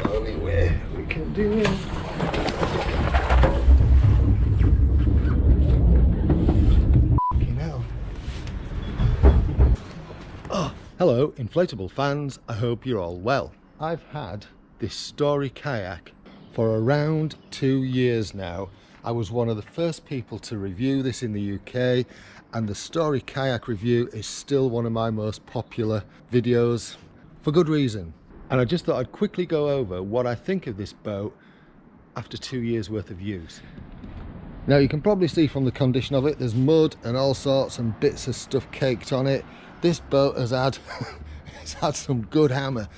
only way we can do it. Oh, hello inflatable fans, I hope you're all well. I've had this Story kayak for around 2 years now. I was one of the first people to review this in the UK, and the Story kayak review is still one of my most popular videos for good reason. And I just thought I'd quickly go over what I think of this boat after 2 years worth of use. Now you can probably see from the condition of it, there's mud and all sorts and bits of stuff caked on it. This boat has had, it's had some good hammer.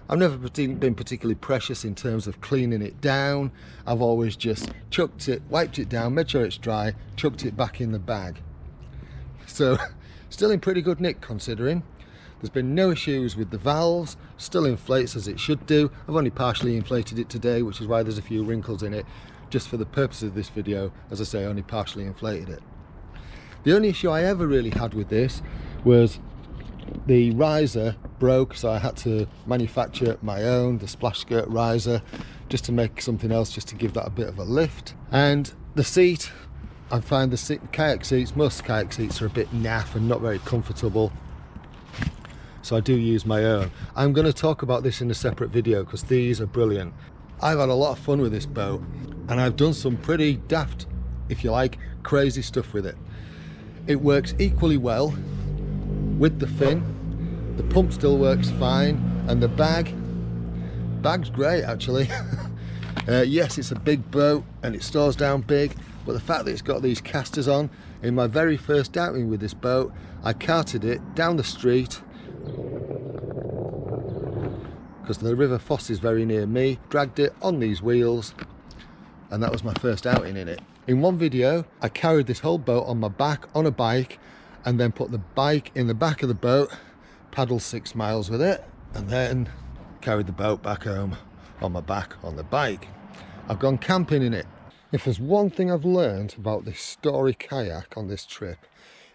I've never been particularly precious in terms of cleaning it down. I've always just chucked it, wiped it down, made sure it's dry, chucked it back in the bag. So still in pretty good nick considering. There's been no issues with the valves, still inflates as it should do. I've only partially inflated it today, which is why there's a few wrinkles in it. Just for the purpose of this video, as I say, I only partially inflated it. The only issue I ever really had with this was the riser broke, so I had to manufacture my own, the splash skirt riser, just to make something else, just to give that a bit of a lift. And the seat, I find the kayak seats, most kayak seats are a bit naff and not very comfortable, so I do use my own. I'm going to talk about this in a separate video because these are brilliant. I've had a lot of fun with this boat, and I've done some pretty daft, if you like, crazy stuff with it. It works equally well with the fin, the pump still works fine, and the bag's great actually. Yes, it's a big boat and it stores down big, but the fact that it's got these casters on, in my very first outing with this boat, I carted it down the street because the River Foss is very near me, dragged it on these wheels, and that was my first outing in it. In one video, I carried this whole boat on my back on a bike, and then put the bike in the back of the boat, paddled 6 miles with it, and then carried the boat back home on my back on the bike. I've gone camping in it. If there's one thing I've learned about this Story kayak on this trip,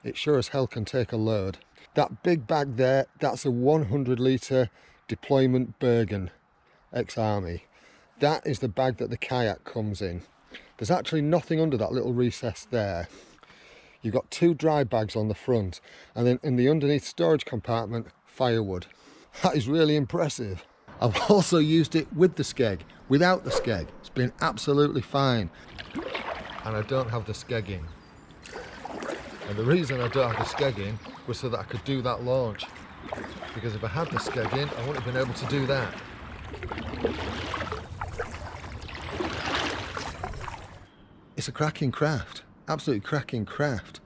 it sure as hell can take a load. That big bag there, that's a 100 litre deployment Bergen ex-army. That is the bag that the kayak comes in. There's actually nothing under that little recess there. You've got 2 dry bags on the front, and then in the underneath storage compartment, firewood. That is really impressive. I've also used it with the skeg, without the skeg. It's been absolutely fine. And I don't have the skeg in. And the reason I don't have the skeg in was so that I could do that launch. Because if I had the skeg in, I wouldn't have been able to do that. It's a cracking craft. Absolutely cracking craft.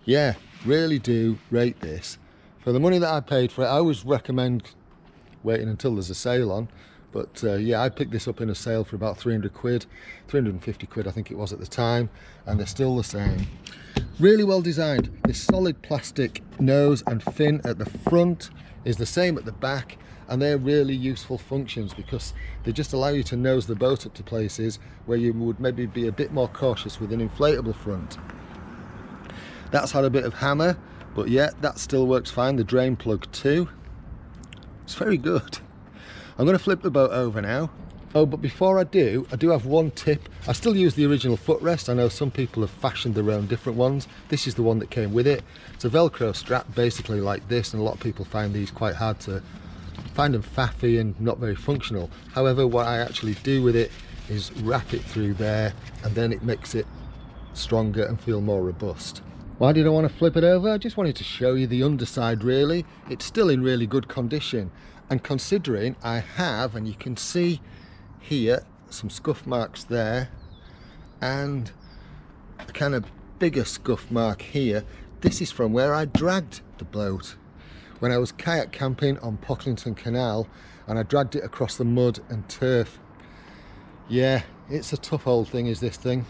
Yeah, really do rate this. For the money that I paid for it, I always recommend waiting until there's a sale on. But yeah, I picked this up in a sale for about 300 quid, 350 quid I think it was at the time, and they're still the same. Really well designed. This solid plastic nose and fin at the front is the same at the back, and they're really useful functions because they just allow you to nose the boat up to places where you would maybe be a bit more cautious with an inflatable front. That's had a bit of hammer, but yeah, that still works fine. The drain plug too. It's very good. I'm going to flip the boat over now. Oh, but before I do have one tip. I still use the original footrest. I know some people have fashioned their own different ones. This is the one that came with it. It's a Velcro strap, basically like this, and a lot of people find these quite hard to find them faffy and not very functional. However, what I actually do with it is wrap it through there, and then it makes it stronger and feel more robust. Why did I want to flip it over? I just wanted to show you the underside really. It's still in really good condition, and considering I have, and you can see here, some scuff marks there, and a kind of bigger scuff mark here. This is from where I dragged the boat when I was kayak camping on Pocklington Canal, and I dragged it across the mud and turf. Yeah, it's a tough old thing, is this thing.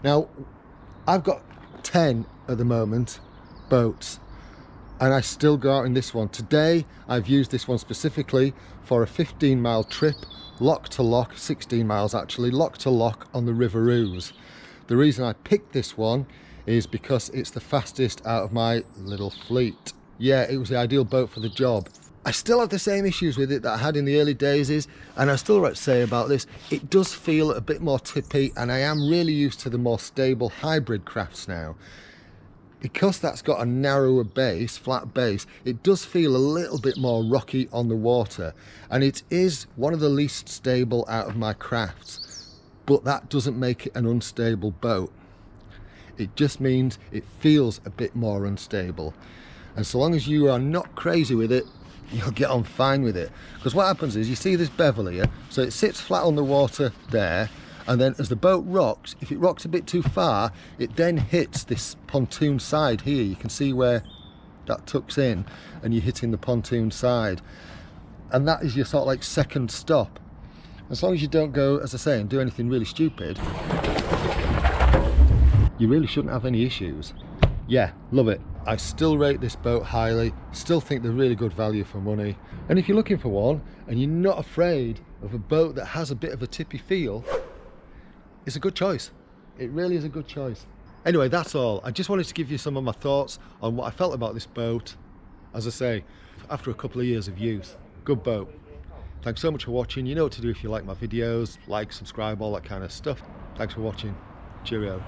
Now, I've got 10 at the moment boats, and I still go out in this one. Today, I've used this one specifically for a 15-mile trip, lock to lock, 16 miles actually, lock to lock on the River Ouse. The reason I picked this one is because it's the fastest out of my little fleet. Yeah, it was the ideal boat for the job. I still have the same issues with it that I had in the early days, and I still want to say about this, it does feel a bit more tippy, and I am really used to the more stable hybrid crafts now. Because that's got a narrower base, flat base, it does feel a little bit more rocky on the water, and it is one of the least stable out of my crafts, but that doesn't make it an unstable boat. It just means it feels a bit more unstable, and so long as you are not crazy with it, you'll get on fine with it. Because what happens is, you see this bevel here, so it sits flat on the water there, and then as the boat rocks, if it rocks a bit too far, it then hits this pontoon side here. You can see where that tucks in, and you're hitting the pontoon side, and that is your sort of like second stop. As long as you don't go, as I say, and do anything really stupid, you really shouldn't have any issues. Yeah, love it. I still rate this boat highly, still think they're really good value for money. And if you're looking for one and you're not afraid of a boat that has a bit of a tippy feel, it's a good choice. It really is a good choice. Anyway, that's all. I just wanted to give you some of my thoughts on what I felt about this boat. As I say, after a couple of years of use, good boat. Thanks so much for watching. You know what to do if you like my videos, like, subscribe, all that kind of stuff. Thanks for watching. Cheerio.